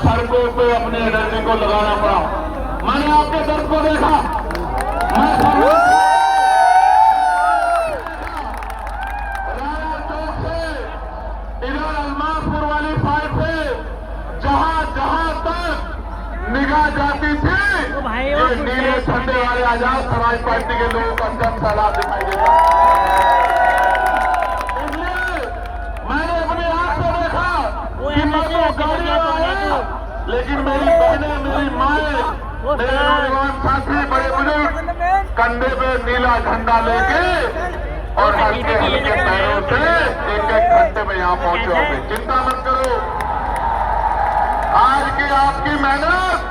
सड़कों पे अपनी एनर्जी को लगाना पड़ा। मैंने आपके दर्द को देखा। मैं राया चौक से इधर अलमासपुर वाली साइड से जहां जहां तक निगाह जाती थी ये नीले झंडे वाले आजाद समाज पार्टी के लोगों का जन सैलाब दिखाई देता। इसलिए मैंने अपनी आंख से देखा कि मैं तो गाड़ी में आया, लेकिन मेरी बहनें, मेरी माएं, मेरे नौजवान साथी, बड़े बुजुर्ग कंधे पे नीला झंडा लेके और हल्के हल्के पैरों से एक एक घंटे में यहाँ पहुंचे होंगे। चिंता मत करो, आज की आपकी मेहनत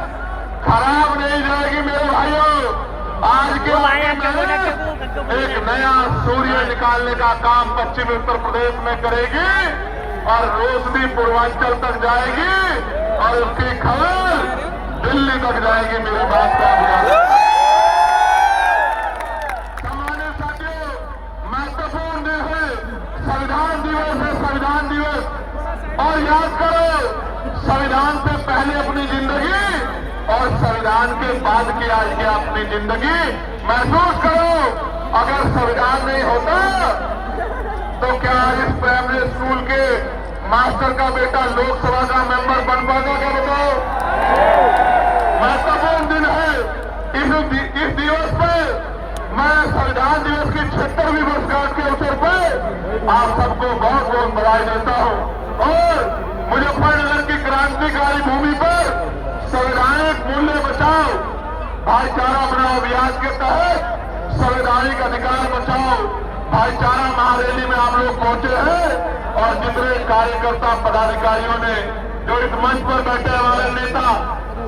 खराब नहीं जाएगी मेरे भाइयों। आज की आपकी मेहनत एक नया सूर्य निकालने का काम पश्चिमी उत्तर प्रदेश में करेगी और रोशनी पूर्वांचल तक जाएगी और उसकी खबर दिल्ली तक जाएगी। मेरी बात का सामान्य साथियों, महत्वपूर्ण दिन है, संविधान दिवस है, संविधान दिवस। और याद करो, संविधान से पहले अपनी जिंदगी और संविधान के बाद की आज की अपनी जिंदगी महसूस करो। अगर संविधान नहीं होता तो क्या आज इस प्राइमरी स्कूल के मास्टर का बेटा लोकसभा का मेंबर बन पाता? क्या बताओ? महत्वपूर्ण दिन है। इस दिवस पर मैं संविधान दिवस की 76वीं वर्षगांठ के अवसर पर आप सबको बहुत बहुत बधाई देता हूं। और मुजफ्फरनगर की क्रांतिकारी भूमि पर संवैधानिक मूल्य बचाओ, भाईचारा बनाओ अभियान के तहत संवैधानिक अधिकार बचाओ भाईचारा महारैली में आप लोग पहुंचे हैं। और जितने कार्यकर्ता पदाधिकारियों ने जो इस मंच पर बैठे हमारे नेता,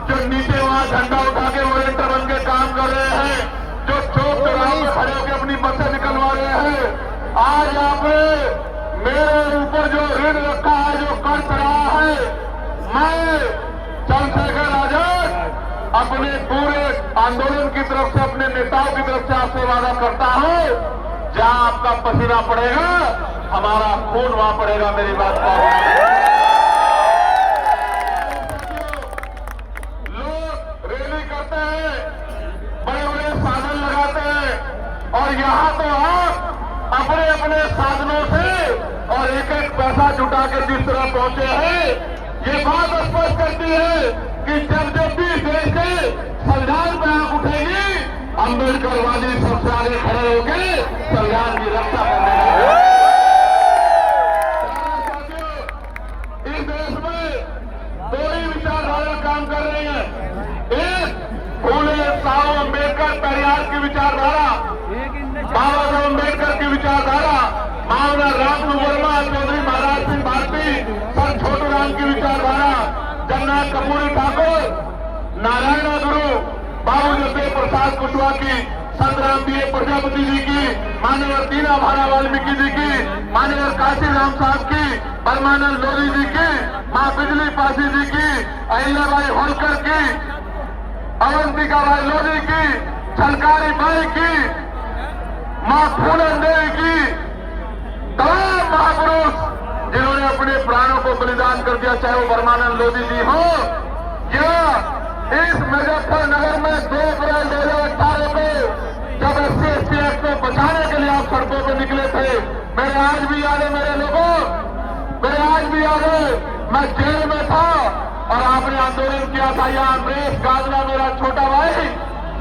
जो नीचे वहां झंडा उठा के वॉलेंटियर बन के काम कर रहे हैं, जो चौक चौराहे में खड़े होकर अपनी बसें निकलवा रहे हैं, आज आपने मेरे ऊपर जो ऋण रखा है, जो कर्ज रहा है, मैं चंद्रशेखर आजाद अपने पूरे आंदोलन की तरफ से, अपने नेताओं की तरफ से आपसे वादा करता हूं, जहां आपका पसीना पड़ेगा हमारा खून वहां पड़ेगा। मेरी बात का लोग रैली करते हैं, बड़े बड़े साधन लगाते हैं और यहां तो आप अपने अपने साधनों से और एक एक पैसा जुटा के जिस तरह पहुंचे हैं, ये बात स्पष्ट करती है कि जब भी देश के संविधान पर आंख उठेगी, अम्बेडकरवादी सबसे आगे खड़े होकर संविधान की रक्षा करने लगे। इस देश में दो ही विचारधारा काम कर रही है। एक फूले साहब अम्बेडकर पेरियार की विचारधारा, बाबा साहब अम्बेडकर की विचारधारा, मावना राम वर्मा, चौधरी महाराज सिंह भारती, सर छोटू राम की विचारधारा, जगन्नाथ कपूरी ठाकुर, नारायण गुरु, बाबू जगदेव प्रसाद कुशवाहा की, संतराम बी प्रजापति जी की, मान्यवर दीना भारा वाल्मीकि जी की, मान्यवर काशी राम साहब की, परमानंद लोधी जी की, मां बिजली पासी जी की, अहिल्याबाई होलकर की, अवंतिका बाई लोधी की, झलकारी बाई की, मां फूलन देवी की, तमाम महापुरुष जिन्होंने अपने प्राणों को बलिदान कर दिया, चाहे वो परमानंद लोधी जी हो या इस मुजफ्फरनगर में 2 अप्रैल 2018 को जब SC/ST एक्ट को बचाने के लिए आप सड़कों पर निकले थे। मेरे आज भी याद है, मेरे लोगों, मेरे आज भी याद है, मैं जेल में था और आपने आंदोलन किया था। यहाँ अमरीश गाजला मेरा छोटा भाई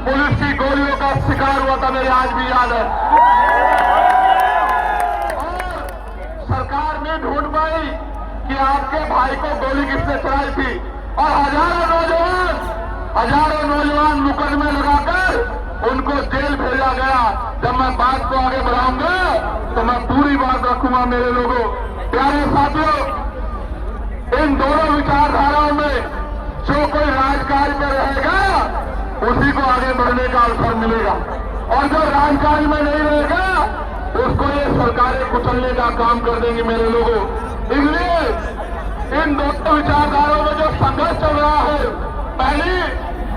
पुलिस की गोलियों का शिकार हुआ था, मेरे आज भी याद है। और सरकार ने ढूंढ पाई कि आपके भाई को गोली किसने चलाई थी और हजारों नौजवान मुकदमे लगाकर उनको जेल भेजा गया। जब मैं बात को आगे बढ़ाऊंगा तो मैं पूरी बात रखूंगा। मेरे लोगों, प्यारे साथियों, इन दोनों विचारधाराओं में जो कोई राजकाज में रहेगा उसी को आगे बढ़ने का अवसर मिलेगा और जो राजकाज में नहीं रहेगा उसको ये सरकारें कुचलने का काम कर देंगी। मेरे लोगों, इसलिए इन दोनों विचारधाराओं में जो संघर्ष चल रहा है, पहली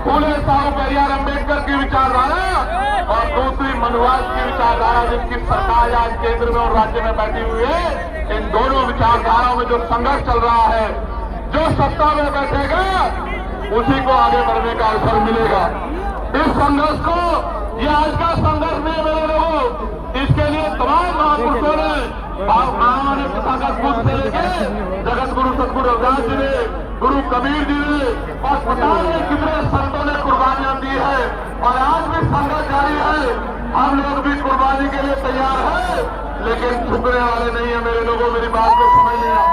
फूले साहब पेरियार अम्बेडकर की विचारधारा और दूसरी मनुवाद की विचारधारा, जिसकी सरकार आज केंद्र में और राज्य में बैठी हुई है, इन दोनों विचारधाराओं में जो संघर्ष चल रहा है, जो सत्ता में बैठेगा उसी को आगे बढ़ने का अवसर मिलेगा। इस संघर्ष को, ये आज का संघर्ष नहीं मेरे लोगों, इसके लिए तमाम महापुरुषों ने, महामान्य तथागत बुद्ध से लेके जगत गुरु सतगुरु रविदास जी ने, गुरु कबीर जी ने और पता नहीं कितने संतों ने कुर्बानियां दी है और आज भी संघर्ष जारी है। हम लोग भी कुर्बानी के लिए तैयार है, लेकिन झुकने वाले नहीं है मेरे लोगों। मेरी बात को समझ लिया।